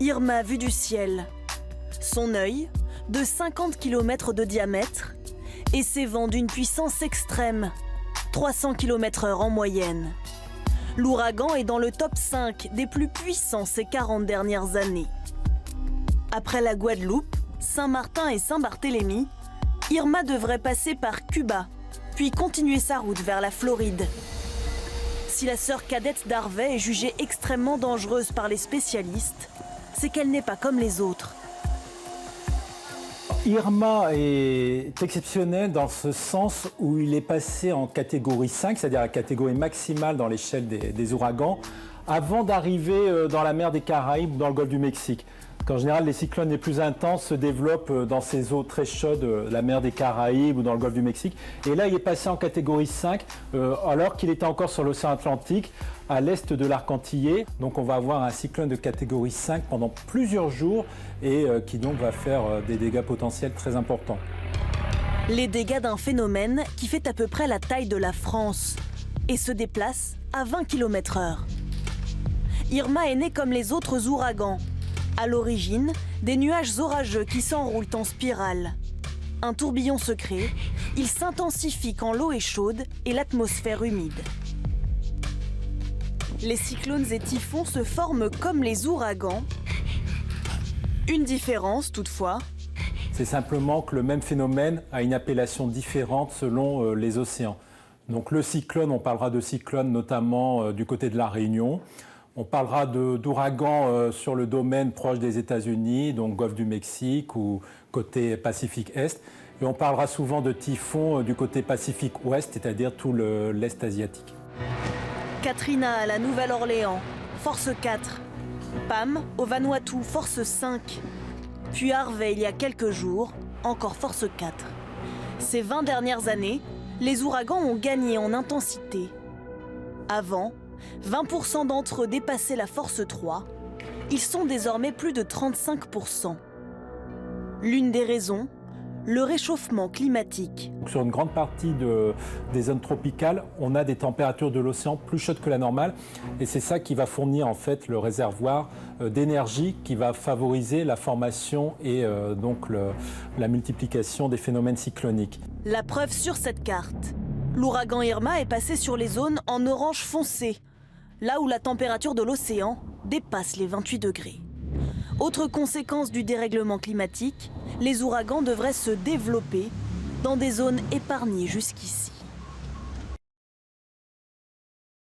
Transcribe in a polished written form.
Irma vue du ciel. Son œil, de 50 km de diamètre, et ses vents d'une puissance extrême, 300 km/h en moyenne. L'ouragan est dans le top 5 des plus puissants ces 40 dernières années. Après la Guadeloupe, Saint-Martin et Saint-Barthélemy, Irma devrait passer par Cuba, puis continuer sa route vers la Floride. Si la sœur cadette d'Harvey est jugée extrêmement dangereuse par les spécialistes, c'est qu'elle n'est pas comme les autres. Irma est exceptionnel dans ce sens où il est passé en catégorie 5, c'est-à-dire la catégorie maximale dans l'échelle des ouragans, avant d'arriver dans la mer des Caraïbes ou dans le golfe du Mexique. En général, les cyclones les plus intenses se développent dans ces eaux très chaudes, la mer des Caraïbes ou dans le golfe du Mexique. Et là, il est passé en catégorie 5, alors qu'il était encore sur l'océan Atlantique, à l'est de l'arc antillais. Donc on va avoir un cyclone de catégorie 5 pendant plusieurs jours et qui donc va faire des dégâts potentiels très importants. Les dégâts d'un phénomène qui fait à peu près la taille de la France et se déplace à 20 km/h. Irma est née comme les autres ouragans. À l'origine, des nuages orageux qui s'enroulent en spirale. Un tourbillon se crée, il s'intensifie quand l'eau est chaude et l'atmosphère humide. Les cyclones et typhons se forment comme les ouragans. Une différence toutefois. C'est simplement que le même phénomène a une appellation différente selon les océans. Donc le cyclone, on parlera de cyclone notamment du côté de la Réunion. On parlera d'ouragans sur le domaine proche des États-Unis, donc golfe du Mexique ou côté Pacifique Est. Et on parlera souvent de typhons du côté Pacifique Ouest, c'est-à-dire tout l'Est asiatique. Katrina à la Nouvelle-Orléans, force 4. Pam au Vanuatu, force 5. Puis Harvey il y a quelques jours, encore force 4. Ces 20 dernières années, les ouragans ont gagné en intensité. Avant, 20% d'entre eux dépassaient la force 3. Ils sont désormais plus de 35%. L'une des raisons, le réchauffement climatique. Sur une grande partie des zones tropicales, on a des températures de l'océan plus chaudes que la normale. Et c'est ça qui va fournir en fait le réservoir d'énergie qui va favoriser la formation et donc la multiplication des phénomènes cycloniques. La preuve sur cette carte. L'ouragan Irma est passé sur les zones en orange foncé, là où la température de l'océan dépasse les 28 degrés. Autre conséquence du dérèglement climatique, les ouragans devraient se développer dans des zones épargnées jusqu'ici.